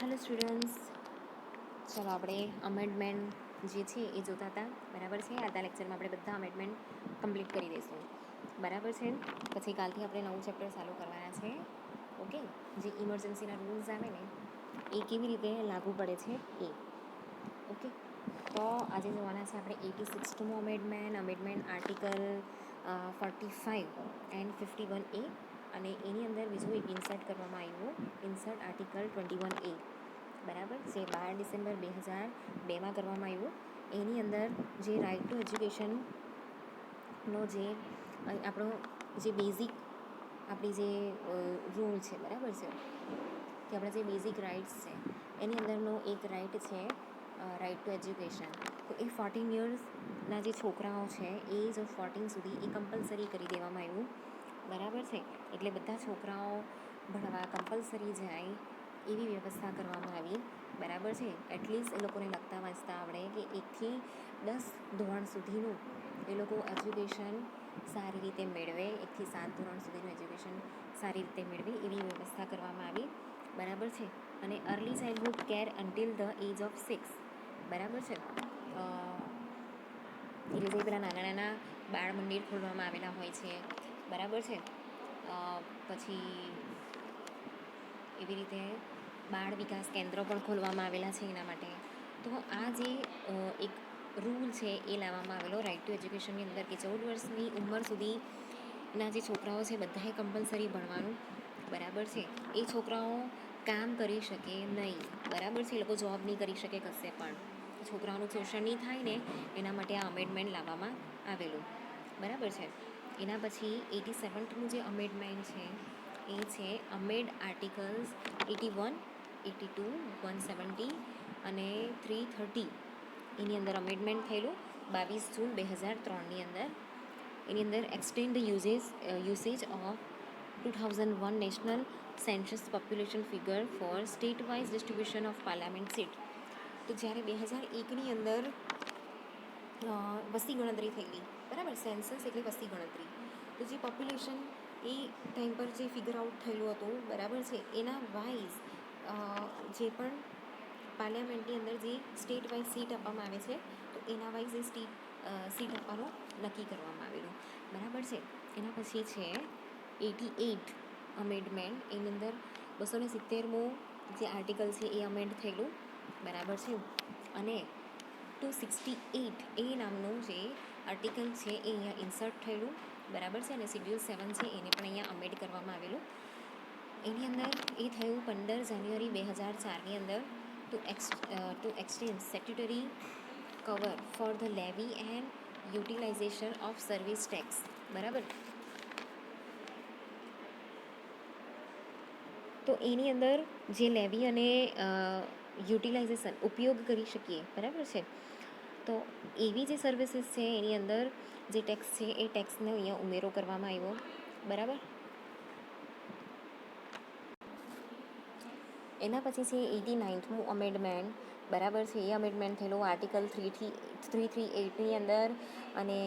Hello students, ચાલો આપણે amendment જે છે એ જોતા હતા. બરાબર છે. આજના લેક્ચરમાં આપણે બધા અમેન્ડમેન્ટ કમ્પ્લીટ કરી દઈશું. બરાબર છે. પછી કાલથી આપણે નવું ચેપ્ટર ચાલુ કરવાના છે. ઓકે, જે ઇમરજન્સીના રૂલ્સ આવે ને એ કેવી રીતે લાગુ પડે છે એ. ઓકે, તો આજે જોવાના છે આપણે 86મું અમેન્ડમેન્ટ આર્ટિકલ 45 એન્ડ 51A, અને એની અંદર બીજું એક ઇન્સર્ટ કરવામાં આવ્યું, ઇન્સર્ટ આર્ટિકલ 21A. બરાબર, જે 12 ડિસેમ્બર 2002માં કરવામાં આવ્યું. એની અંદર જે રાઇટ ટુ એજ્યુકેશનનો જે આપણો જે બેઝિક આપણી જે રૂલ છે, બરાબર છે, કે આપણા જે બેઝિક રાઇટ્સ છે એની અંદરનો એક રાઇટ છે રાઇટ ટુ એજ્યુકેશન. તો એ 14 યર્સના જે છોકરાઓ છે એજ ઓફ 14 સુધી એ કમ્પલસરી કરી દેવામાં આવ્યું. બરાબર છે. એટલે બધા છોકરાઓ ભણવા કમ્પલસરી જાય એવી વ્યવસ્થા કરવામાં આવી. બરાબર છે. એટલીસ્ટ એ લોકોને લખતા વાંચતા આવડે, કે 1થી 10 ધોરણ સુધીનું એ લોકો એજ્યુકેશન સારી રીતે મેળવે, 1થી 7 ધોરણ સુધીનું એજ્યુકેશન સારી રીતે મેળવે એવી વ્યવસ્થા કરવામાં આવી. બરાબર છે. અને early childhood care until the age of 6. બરાબર છે. એટલે જે પેલા નાના નાના બાળ મંદિર ખોલવામાં આવેલા હોય છે, બરાબર છે. પછી એવી રીતે બાળ વિકાસ કેન્દ્રો પણ ખોલવામાં આવેલા છે એના માટે. તો આ જે એક રૂલ છે એ લાવવામાં આવેલો રાઇટ ટુ એજ્યુકેશનની અંદર, કે 14 વર્ષની ઉંમર સુધીના જે છોકરાઓ છે બધાએ કમ્પલસરી ભણવાનું. બરાબર છે. એ છોકરાઓ કામ કરી શકે નહીં. બરાબર છે. એ લોકો જોબ નહીં કરી શકે કશે પણ. છોકરાઓનું શોષણ નહીં થાય ને એના માટે આ અમેન્ડમેન્ટ લાવવામાં આવેલું. બરાબર છે. એના પછી 87મું જે અમેન્ડમેન્ટ છે એ છે અમેન્ડ આર્ટિકલ્સ 81, 82, 170 અને 330. એની અંદર અમેન્ડમેન્ટ થયેલું 22 જૂન 2003ની અંદર. એની અંદર extend usage of 2001 national census population figure for state wise distribution of parliament seat. તો જ્યારે 2001ની અંદર વસ્તી ગણતરી થયેલી, બરાબર, સેન્સસ એટલે વસ્તી ગણતરી, તો જે પોપ્યુલેશન એ ટાઈમ પર જે ફિગર આઉટ થયેલું હતું, બરાબર છે, એના વાઇઝ જે પણ પાર્લામેન્ટની અંદર જે સ્ટેટ વાઇઝ સીટ આપવામાં આવે છે, તો એના વાઇઝ એ સીટ આપવાનું નક્કી કરવામાં આવેલું. બરાબર છે. એના પછી છે 88 અમેન્ડમેન્ટ. એની અંદર 270મું જે આર્ટિકલ છે એ અમેન્ડ થયેલું. બરાબર છે. અને 268 એ નામનું જે આર્ટિકલ છે એ અહીંયા ઇન્સર્ટ થયેલું. બરાબર છે. અને શિડ્યુલ 7 છે એને પણ અહીંયા અમેન્ડ કરવામાં આવેલું. એની અંદર એ થયું 15 જાન્યુઆરી 2004ની અંદર, to extend statutory cover for the levy and utilization of service tax. બરાબર. તો એની અંદર જે લેવી અને યુટિલાઇઝેશન ઉપયોગ કરી શકીએ, બરાબર છે, તો એવી જે સર્વિસીસ છે એની અંદર જે ટેક્સ છે એ ટેક્સનો અહીંયા ઉમેરો કરવામાં આવ્યો. બરાબર. એના પછી છે 89મું અમેન્ડમેન્ટ. બરાબર છે. એ અમેન્ડમેન્ટ થયેલું આર્ટિકલ 338ની અંદર. અને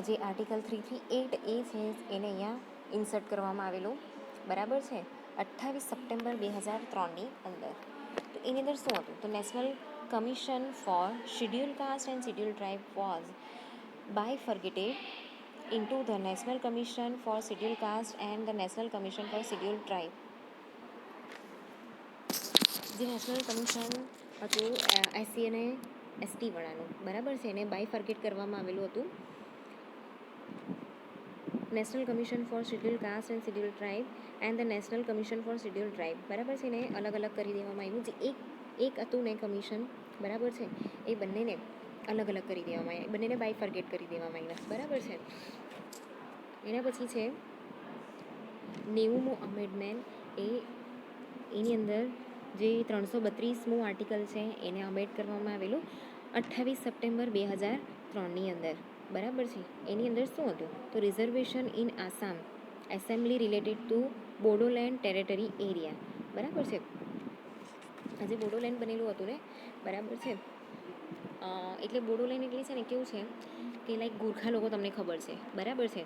જે આર્ટિકલ 338 એ છે એને અહીંયા ઇન્સર્ટ કરવામાં આવેલું. બરાબર છે. 28 સપ્ટેમ્બર 2003ની અંદર. તો એની અંદર શું હતું? તો national commission four schedule cast and schedule tribe was bifurcated into the National Commission for Scheduled Caste and the National Commission for Scheduled Tribe. જે નેશનલ કમિશન હતું એસસી અને એસટી વાળાનું, બરાબર છે, એને બાયફર્કેટ કરવામાં આવેલું હતું. National commission four schedule cast and schedule tribe and the national commission four schedule tribe. બરાબર છે. એને અલગ અલગ કરી દેવામાં આવ્યું. જે એક હતું ને કમિશન, બરાબર છે, એ બંનેને અલગ અલગ કરી દેવામાં આવ્યા, બંનેને બાયફર્કેટ કરી દેવામાં આવ્યા. બરાબર છે. એના પછી છે 90મું અમેન્ડમેન્ટ. એની અંદર જે 332મું આર્ટિકલ છે એને અમેન્ડ કરવામાં આવેલું 28 સપ્ટેમ્બર 2003ની અંદર. બરાબર છે. એની અંદર શું હતું? તો reservation in Assam assembly related to Bodoland territory area. બરાબર છે. આજે બોડોલેન્ડ બનેલું હતું ને, બરાબર છે. એટલે બોડોલેન્ડ એટલે છે ને કેવું છે કે લાઈક ગુરખા લોકો તમને ખબર છે, બરાબર છે,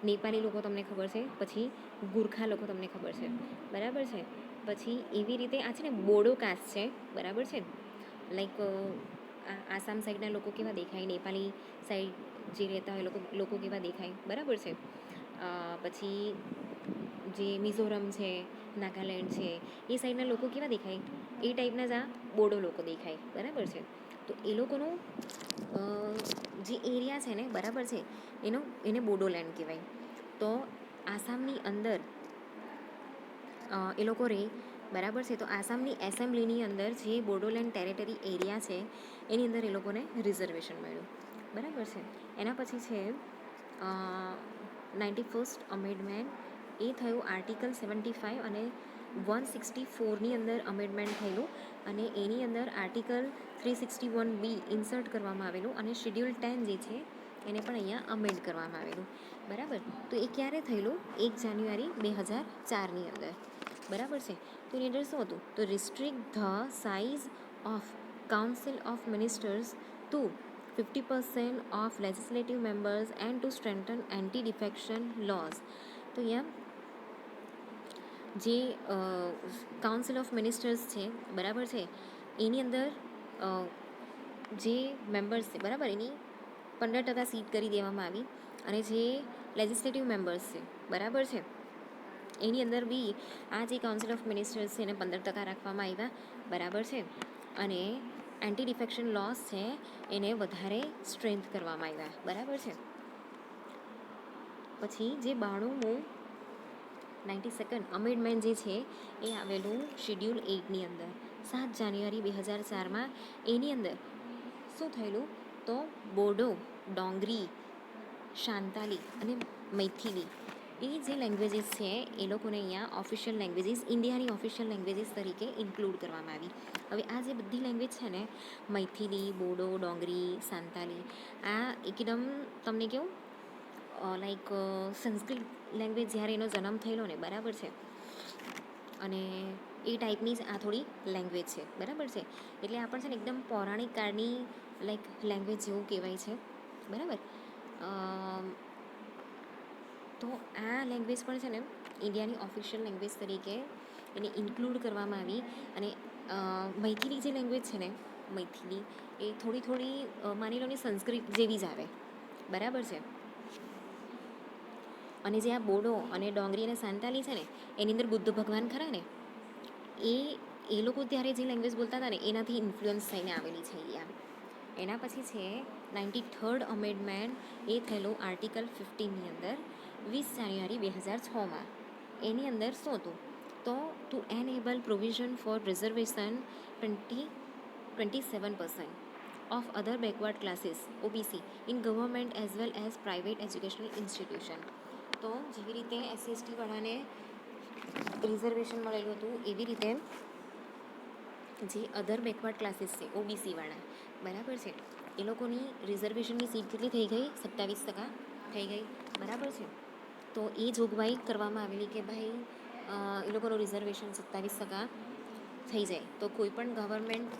નેપાળી લોકો તમને ખબર છે, પછી ગુરખા લોકો તમને ખબર છે, બરાબર છે. પછી એવી રીતે આ છે ને બોડો કાસ્ટ છે, બરાબર છે. લાઈક આસામ સાઈડના લોકો કેવા દેખાય, નેપાળી સાઈડ જે રહેતા હોય લોકો કેવા દેખાય, બરાબર છે. પછી જે મિઝોરમ છે, નાગાલેન્ડ છે, એ સાઈડના લોકો કેવા દેખાય, એ ટાઈપના જ આ બોડો લોકો દેખાય, બરાબર છે. તો એ લોકોનું જે એરિયા છે ને, બરાબર છે, એને બોડોલેન્ડ કહેવાય. તો આસામની અંદર એ લોકો રહે, બરાબર છે. તો આસામની એસેમ્બલીની અંદર જે બોડોલેન્ડ ટેરેટરી એરિયા છે એની અંદર એ લોકોને રિઝર્વેશન મળ્યું, બરાબર છે. એના પછી છે 91st અમેન્ડમેન્ટ, એ થયું આર્ટિકલ 75 અને 164ની અંદર અમેન્ડમેન્ટ થયેલું, અને એની અંદર આર્ટિકલ 361B ઇન્સર્ટ કરવામાં આવેલું, અને શેડ્યુલ 10 જે છે એને પણ અહીંયા અમેન્ડ કરવામાં આવેલું, બરાબર. તો એ ક્યારે થયેલું? 1 જાન્યુઆરી 2004ની અંદર, બરાબર છે. તો એની અંદર શું હતું? તો restrict the size of council of ministers to 50% of legislative members and to strengthen anti defection laws. તો અહીંયા જે કાઉન્સિલ ઓફ મિનિસ્ટર્સ છે, બરાબર છે, એની અંદર જે મેમ્બર્સ છે, બરાબર, એની 15% સીટ કરી દેવામાં આવી, અને જે લેજિસ્લેટિવ મેમ્બર્સ છે, બરાબર છે, એની અંદર બી આ જે કાઉન્સિલ ઓફ મિનિસ્ટર્સ છે એને 15% રાખવામાં આવ્યા, બરાબર છે. અને એન્ટી ડિફેક્શન લોસ છે એને વધારે સ્ટ્રેન્થ કરવામાં આવ્યા, બરાબર છે. પછી જે 92 અમેન્ડમેન્ટ જે છે એ આવેલું શેડ્યુલ 8ની અંદર 7 જાન્યુઆરી 2004માં. એની અંદર શું થયેલું? તો બોડો, ડોંગરી, શાંતાલી અને મૈથિલી, એ જે લેંગ્વેજીસ છે એ લોકોને અહીંયા ઓફિશિયલ લેંગ્વેજીસ, ઇન્ડિયાની ઓફિશિયલ લેંગ્વેજીસ તરીકે ઇન્ક્લુડ કરવામાં આવી. હવે આ જે બધી લેંગ્વેજ છે ને, મૈથિલી, બોડો, ડોંગરી, સાંતાલી, આ એકદમ તમને કેવું લાઈક સંસ્કૃત લેંગ્વેજ જ્યારે એનો જન્મ થયેલો ને, બરાબર છે, અને એ ટાઈપની જ આ થોડી લેંગ્વેજ છે, બરાબર છે. એટલે આ પણ છે ને એકદમ પૌરાણિક કાળની લાઈક લેંગ્વેજ જેવું કહેવાય છે, બરાબર. તો આ લેંગ્વેજ પણ છે ને ઇન્ડિયાની ઓફિશિયલ લેંગ્વેજ તરીકે એને ઇન્ક્લુડ કરવામાં આવી. અને મૈથિલી જે લેંગ્વેજ છે ને, મૈથિલી એ થોડી માની લો ને સંસ્કૃત જેવી જ આવે, બરાબર છે. અને જે આ બોડો અને ડોંગરી અને સાંતાલી છે ને, એની અંદર બુદ્ધ ભગવાન ખરા ને, એ લોકો ત્યારે જે લેંગ્વેજ બોલતા હતા ને એનાથી ઇન્ફ્લુઅન્સ થઈને આવેલી છે અહીંયા. એના પછી છે 93rd અમેન્ડમેન્ટ, એ થયેલું આર્ટિકલ 15ની અંદર 20 જાન્યુઆરી 2006માં. એની અંદર શું હતું? તો to enable provision for reservation 27% of other backward classes OBC in government as well as private educational institution. તો જેવી રીતે SC/ST વાળાને રિઝર્વેશન મળેલું હતું, એવી રીતે જે અધર બેકવર્ડ ક્લાસીસ છે OBC વાળા, બરાબર છે, એ લોકોની રિઝર્વેશનની સીટ કેટલી થઈ ગઈ? 27% થઈ ગઈ, બરાબર છે. તો એ જોગવાઈ કરવામાં આવેલી કે ભાઈ એ લોકોનું રિઝર્વેશન 27% થઈ જાય તો કોઈ પણ ગવર્મેન્ટ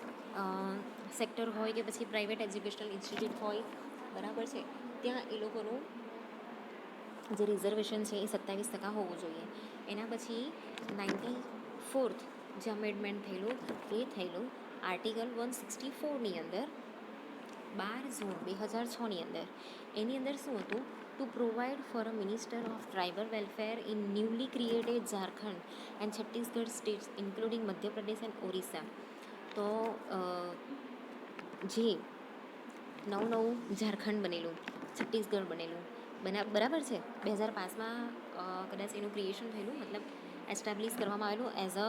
સેક્ટર હોય કે પછી પ્રાઇવેટ એજ્યુકેશનલ ઇન્સ્ટિટ્યૂટ હોય, બરાબર છે, ત્યાં એ લોકોનું જે રિઝર્વેશન છે એ 27% હોવું જોઈએ. એના પછી 94th જે અમેન્ડમેન્ટ થયેલું એ થયેલું આર્ટિકલ 164ની અંદર 12 જૂન 2006ની અંદર. એની અંદર શું હતું? Two provide for a minister of tribal welfare in newly created Jharkhand and Chhattisgarh states including Madhya Pradesh and Orissa. તો જે નવું ઝારખંડ બનેલું, છત્તીસગઢ બનેલું, બરાબર છે, 2005માં કદાચ એનું ક્રિએશન થયેલું, મતલબ એસ્ટાબ્લિશ કરવામાં આવેલું એઝ અ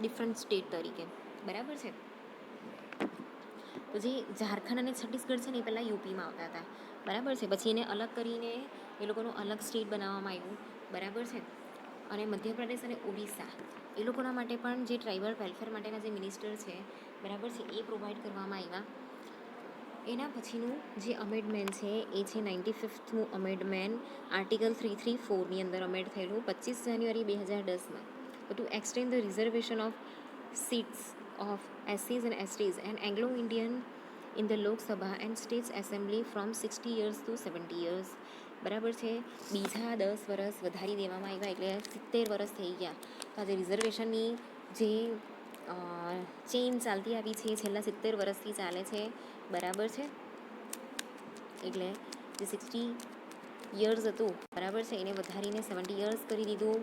ડિફરન્ટ સ્ટેટ તરીકે, બરાબર છે. તો જે ઝારખંડ અને છત્તીસગઢ છે ને એ પહેલાં યુપીમાં આવતા હતા, બરાબર છે. પછી એને અલગ કરીને એ લોકોનું અલગ સ્ટેટ બનાવવામાં આવ્યું, બરાબર છે. અને મધ્યપ્રદેશ અને ઓડિશા એ લોકોના માટે પણ જે ટ્રાઇબલ વેલફેર માટેના જે મિનિસ્ટર છે, બરાબર છે, એ પ્રોવાઈડ કરવામાં આવ્યા. એના પછીનું જે અમેન્ડમેન્ટ છે એ છે 95th અમેન્ડમેન્ટ, આર્ટિકલ 334ની અંદર અમેન્ડ થયેલું 25 જાન્યુઆરી 2010માં. To extend the reservation of seats of SCs and STs and Anglo-Indian in the Lok Sabha and States Assembly from 60 years to 70 years. બરાબર છે. બીજા 10 વર્ષ વધારી દેવામાં આવ્યા એટલે 70 વર્ષ થઈ ગયા. તો આજે રિઝર્વેશનની જે ચેઇન ચાલતી આવી છે છેલ્લા 70 વર્ષથી ચાલે છે. બરાબર છે. એટલે જે 60 યર્સ હતું બરાબર છે એને વધારીને 70 યર્સ કરી દીધું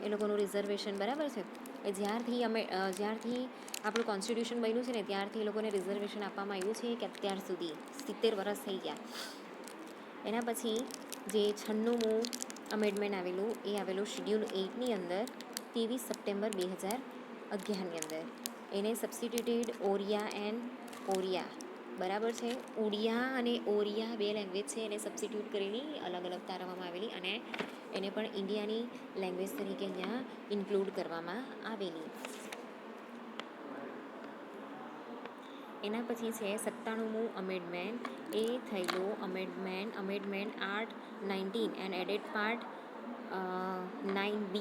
એ લોકોનું રિઝર્વેશન. બરાબર છે. એ જ્યારથી આપણું કોન્સ્ટિટ્યુશન બન્યું છે ને ત્યારથી એ લોકોને રિઝર્વેશન આપવામાં આવ્યું છે કે અત્યાર સુધી 70 વર્ષ થઈ ગયા. એના પછી જે 96મું અમેન્ડમેન્ટ આવેલું એ આવેલું શિડ્યુલ 8ની અંદર 23 સપ્ટેમ્બર 2011ની અંદર. એને સબસ્ટિટ્યુટેડ ઓરિયા એન્ડ ઓરિયા. બરાબર છે. ઉડિયા અને ઓરિયા બે લેંગ્વેજ છે એને સબસ્ટિટ્યુટ કરેલી અલગ અલગ તારવવામાં આવેલી અને એને પણ ઇન્ડિયાની લેંગ્વેજ તરીકે અહીંયા ઇન્ક્લુડ કરવામાં આવેલી. એના પછી છે 97મું અમેન્ડમેન્ટ. એ થયેલું amendment art 19 and added part 9B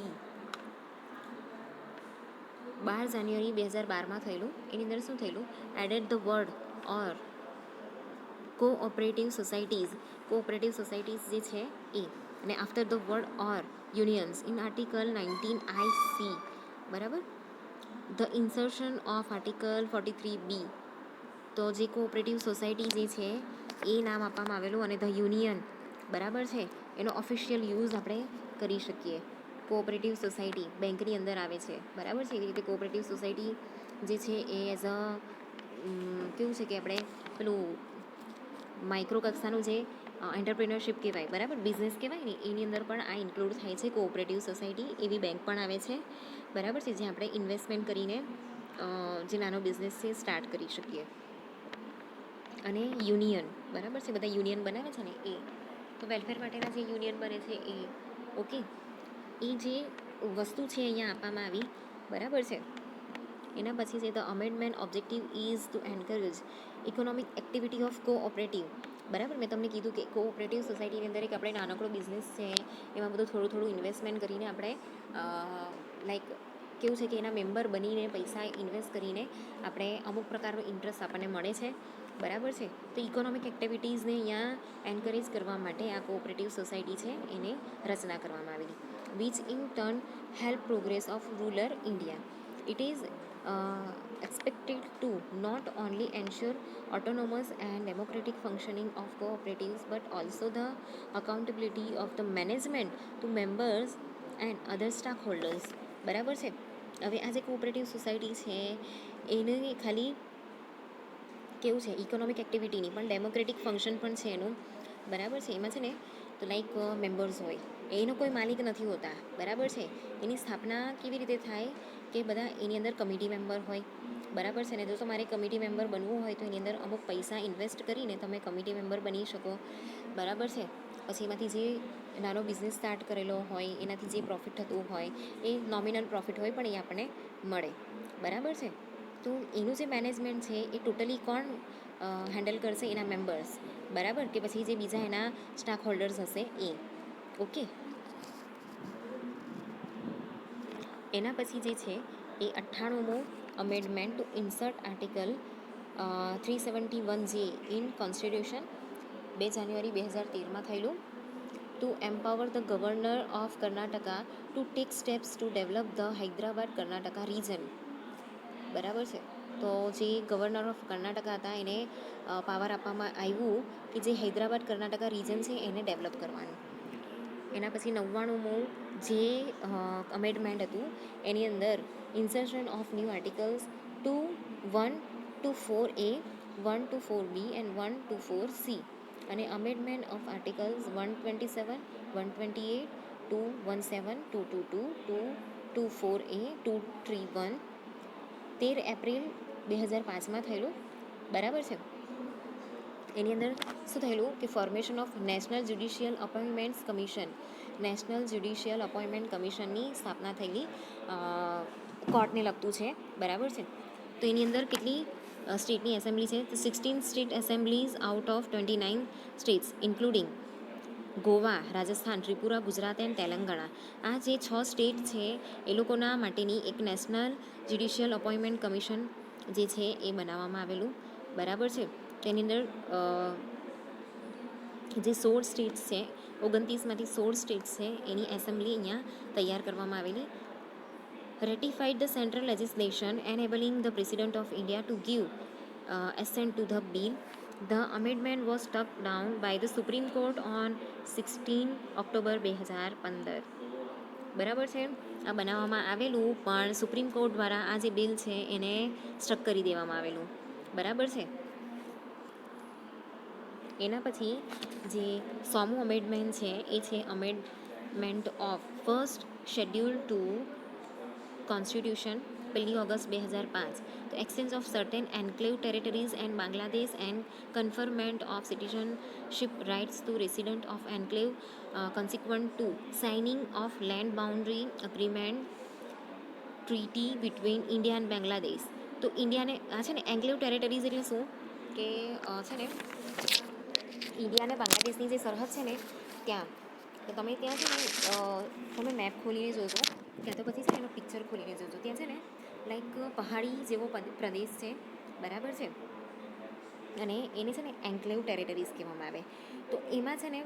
12 જાન્યુઆરી 2012માં થયેલું. એની અંદર શું થયેલું? Added the word or cooperative societies જે છે એ અને after the word or unions in article 19 IC. બરાબર. The insertion of article 43B. તો જે કોઓપરેટિવ સોસાયટી જે છે એ નામ આપવામાં આવેલું અને ધ યુનિયન. બરાબર છે. એનો ઓફિશિયલ યુઝ આપણે કરી શકીએ. કોઓપરેટિવ સોસાયટી બેંકની અંદર આવે છે. બરાબર છે. એવી રીતે કોઓપરેટિવ સોસાયટી જે છે એ એઝ અ કેવું છે કે આપણે પેલું માઇક્રો કક્ષાનું જે એન્ટરપ્રિનરશિપ કહેવાય, બરાબર, બિઝનેસ કહેવાય ને, એની અંદર પણ આ ઇન્ક્લુડ થાય છે કોઓપરેટિવ સોસાયટી. એવી બેંક પણ આવે છે. બરાબર છે. જ્યાં આપણે ઇન્વેસ્ટમેન્ટ કરીને જે નાનો બિઝનેસ છે સ્ટાર્ટ કરી શકીએ. અને યુનિયન. બરાબર છે. બધા યુનિયન બનાવે છે ને એ તો વેલફેર માટેના જે યુનિયન બને છે એ. ઓકે. એ જે વસ્તુ છે અહીંયા આપવામાં આવી. બરાબર છે. એના પછી છે the amendment objective is to encourage economic activity of cooperative. બરાબર. મેં તમને કીધું કે કોઓપરેટિવ સોસાયટીની અંદર એક આપણે નાનકડો બિઝનેસ છે એમાં બધું થોડું ઇન્વેસ્ટમેન્ટ કરીને આપણે લાઈક કેવું છે કે એના મેમ્બર બનીને પૈસા ઇન્વેસ્ટ કરીને આપણે અમુક પ્રકારનો ઇન્ટરેસ્ટ આપણને મળે છે. બરાબર છે. તો ઇકોનોમિક એક્ટિવિટીઝને અહીંયા એન્કરેજ કરવા માટે આ કોઓપરેટિવ સોસાયટી છે એને રચના કરવામાં આવેલી. Which in turn help progress of rural India. It is expected to not only ensure autonomous and democratic functioning of cooperatives but also the accountability of the management to members and other stakeholders. બરાબર છે. હવે આ જે cooperative society છે એને ખાલી કેવું છે ઇકોનોમિક એક્ટિવિટીની પણ ડેમોક્રેટિક ફંક્શન પણ છે એનું. બરાબર છે. એમાં છે ને તો લાઈક મેમ્બર્સ હોય એનો કોઈ માલિક નથી હોતા. બરાબર છે. એની સ્થાપના કેવી રીતે થાય કે બધા એની અંદર કમિટી મેમ્બર હોય. બરાબર છે ને. જો તમારે કમિટી મેમ્બર બનવું હોય તો એની અંદર અમુક પૈસા ઇન્વેસ્ટ કરીને તમે કમિટી મેમ્બર બની શકો. બરાબર છે. પછી એમાંથી જે નાનો બિઝનેસ સ્ટાર્ટ કરેલો હોય એનાથી જે પ્રોફિટ થતું હોય એ નોમિનલ પ્રોફિટ હોય પણ એ આપણને મળે. બરાબર છે. તો એનું જે મેનેજમેન્ટ છે એ ટોટલી કોણ હેન્ડલ કરશે? એના મેમ્બર્સ. બરાબર. કે પછી જે બીજા એના સ્ટાક હોલ્ડર્સ હશે એ. ઓકે. એના પછી જે છે એ 98મો amendment to insert article 371J in constitution 2 જાન્યુઆરી 2013માં થયેલું. To empower the governor of Karnataka to take steps to develop the Hyderabad Karnataka region. બરાબર છે. તો જે ગવર્નર ઓફ કર્ણાટકા હતા એને પાવર આપવામાં આવ્યું કે જે હૈદરાબાદ કર્ણાટકા રીજન છે એને ડેવલપ કરવાનું. એના પછી 99મું જે અમેન્ડમેન્ટ હતું એની અંદર insertion of new articles 124A 124B and 124C અને અમેન્ડમેન્ટ ઓફ આર્ટિકલ્સ 127 128 217 222 224A 231 13 એપ્રિલ 2005માં થયેલું. બરાબર છે. એની અંદર શું થયેલું કે formation of national judicial appointments commission. National judicial appointment કમિશનની સ્થાપના થયેલી. કોર્ટને લગતું છે. બરાબર છે. તો એની અંદર કેટલી સ્ટેટની એસેમ્બલી છે? તો 16 state assemblies out of 29 states including Goa, Rajasthan, Tripura, Gujarat and Telangana. આ જે 6 સ્ટેટ છે એ લોકોના માટેની એક નેશનલ જ્યુડિશિયલ અપોઇન્ટમેન્ટ કમિશન જે છે એ બનાવવામાં આવેલું. બરાબર છે. તેની અંદર જે 16 સ્ટેટ્સ છે, 29માંથી 16 સ્ટેટ્સ છે એની એસેમ્બલી અહીંયા તૈયાર કરવામાં આવેલી. Ratified the central legislation enabling the president of India to give assent to the bill. The amendment was struck down by the Supreme Court on 16 October 2015. બરાબર છે. આ બનાવવામાં આવેલું પણ સુપ્રીમ કોર્ટ દ્વારા આ જે બિલ છે એને સ્ટ્રક કરી દેવામાં આવેલું. બરાબર છે. એના પછી જે 100મું અમેન્ડમેન્ટ છે એ છે amendment of first schedule to constitution, 1 ઓગસ્ટ 2005. તો exchange of certain enclave territories and Bangladesh and conferment of citizenship rights to resident of enclave consequent to signing of land boundary agreement treaty between India and Bangladesh. તો ઇન્ડિયાને આ છે ને એન્ક્લેવ ટેરેટરીઝ એટલે શું કે છે ને ઇન્ડિયા અને બાંગ્લાદેશની જે સરહદ છે ને ત્યાં, તો તમે ત્યાં છે ને તમે મેપ ખોલીને જોજો, ત્યાં તો પછી છે ને એનો પિક્ચર ખોલીને જોજો. ત્યાં છે ને લાઈક પહાડી જેવો પ્રદેશ છે, બરાબર છે, અને એને છે ને એન્ક્લેવ ટેરેટરીઝ કહેવામાં આવે. તો એમાં છે ને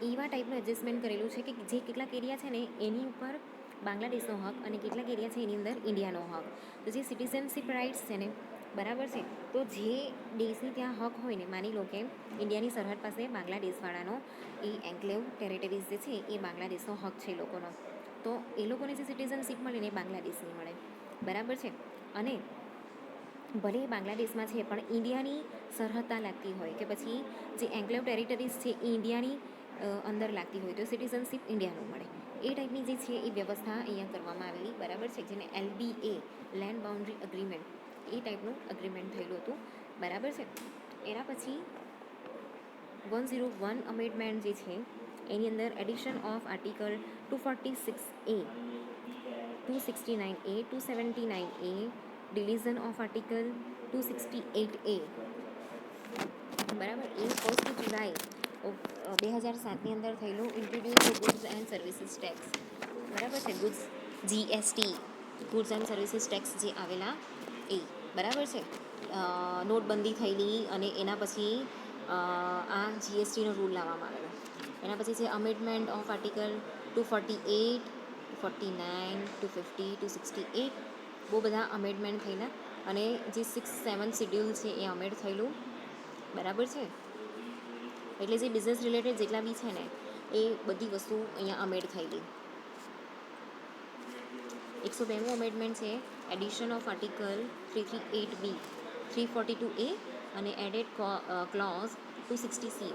એવા ટાઈપનું એડજસ્ટમેન્ટ કરેલું છે કે જે કેટલાક એરિયા છે ને એની ઉપર બાંગ્લાદેશનો હક અને કેટલાક એરિયા છે એની અંદર ઇન્ડિયાનો હક. તો જે સિટીઝનશીપ રાઇટ્સ છે ને, બરાબર છે, તો જે દેશની ત્યાં હક હોય ને, માની લો કે ઇન્ડિયાની સરહદ પાસે બાંગ્લાદેશવાળાનો એ એન્ક્લેવ ટેરેટરીઝ જે છે એ બાંગ્લાદેશનો હક છે એ લોકોનો, તો એ લોકોને જે સિટીઝનશીપ મળે ને એ બાંગ્લાદેશની મળે, બરાબર છે. અને ભલે બાંગ્લાદેશમાં છે પણ ઇન્ડિયાની સરહદતા લાગતી હોય કે પછી જે એન્ક્લેવ ટેરિટરીઝ છે એ ઇન્ડિયાની અંદર લાગતી હોય તો સિટીઝનશીપ ઇન્ડિયાનું મળે. એ ટાઈપની જે છે એ વ્યવસ્થા અહીંયા કરવામાં આવેલી, બરાબર છે, જેને LBA લેન્ડ બાઉન્ડ્રી અગ્રીમેન્ટ એ ટાઈપનું અગ્રીમેન્ટ થયેલું હતું, બરાબર છે. એના પછી 101 અમેન્ડમેન્ટ જે છે એની અંદર addition of article 246A, 269A, 279A, deletion of article 268A, બરાબર. એ 1 જુલાઈ 2007ની અંદર થયેલું. Introduce goods and services tax, બરાબર છે, goods GST, goods and services tax જે આવેલા એ, બરાબર છે. નોટબંધી થયેલી અને એના પછી આ GSTનો રૂલ લાવવામાં આવેલો. એના પછી છે અમેન્ડમેન્ટ ઓફ આર્ટિકલ 248, 249, 250, 268, બહુ બધા અમેન્ડમેન્ટ થયેલા. અને જે 6, 7 શિડ્યુલ છે એ અમેન્ડ થયેલું, બરાબર છે. એટલે જે બિઝનેસ રિલેટેડ જેટલા બી છે ને એ બધી વસ્તુ અહીંયા અમેન્ડ થયેલી. 102મું અમેન્ડમેન્ટ છે addition of article 338B, 342A અને એડેડ ક્લોઝ 260C.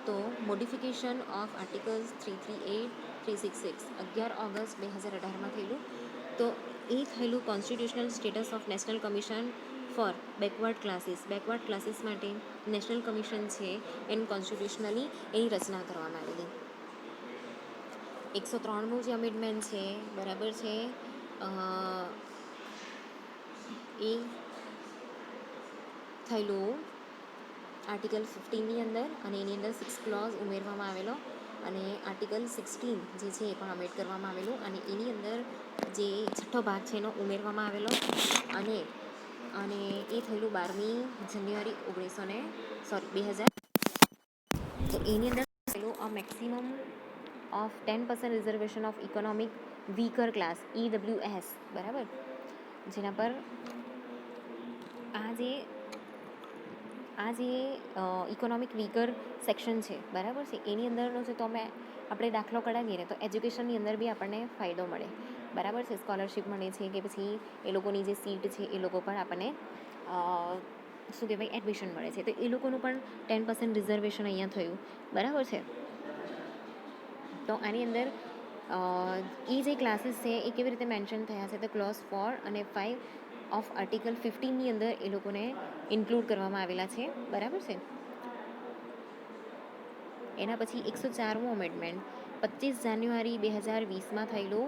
તો મોડિફિકેશન ઓફ આર્ટિકલ્સ 338, 366 11 ઓગસ્ટ 2018માં થયેલું. તો એ થયેલું constitutional status of national commission four backward classes માટે નેશનલ કમિશન છે એનું કોન્સ્ટિટ્યુશનલી એની રચના કરવામાં આવેલી. 103મું જે અમેન્ડમેન્ટ છે, બરાબર છે, એ થયેલું આર્ટિકલ 15ની અંદર અને એની અંદર 6 ક્લોઝ ઉમેરવામાં આવેલો અને આર્ટિકલ 16 જે છે એ પણ અમેન્ડ કરવામાં આવેલું અને એની અંદર જે 6ઠ્ઠો ભાગ છે એનો ઉમેરવામાં આવેલો અને એ થયેલું 12મી જાન્યુઆરી 2000. તો એની અંદર થયેલું a maximum of 10% reservation of economic weaker class EWS, બરાબર, જેના પર આ જે ઇકોનોમિક વીકર સેક્શન છે, બરાબર છે, એની અંદરનો છે તો આપણે દાખલો કઢાવીએ ને તો એજ્યુકેશનની અંદર બી આપણને ફાયદો મળે, બરાબર છે, સ્કોલરશિપ મળે છે કે પછી એ લોકોની જે સીટ છે એ લોકો પર આપણને શું કહેવાય એડમિશન મળે છે. તો એ લોકોનું પણ 10% રિઝર્વેશન અહીંયા થયું, બરાબર છે. તો આની અંદર એ જે ક્લાસીસ છે એ કેવી રીતે મેન્શન થયા છે તો ક્લોઝ 4 અને 5 ઓફ આર્ટિકલ 15ની અંદર એ લોકોને ઇન્ક્લુડ કરવામાં આવેલા છે, બરાબર છે. એના પછી 104મું અમેન્ડમેન્ટ 25 જાન્યુઆરી 2020માં થયેલું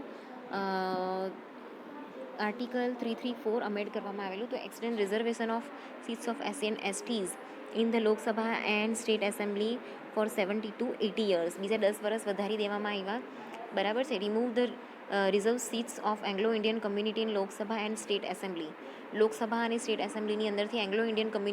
આર્ટિકલ 334 અમેન્ડ કરવામાં આવેલું. તો extend reservation of seats of SC and STs in the Lok Sabha and state assembly for 70 to 80 years, બીજા 10 વર્ષ વધારી દેવામાં આવ્યા, બરાબર છે. Remove the reserve seats of Anglo Indian community in Lok Sabha and state assembly, Lok Sabha અને સ્ટેટ એસેમ્બલીની અંદરથી એંગ્લો ઇન્ડિયન કમ્યુનિટી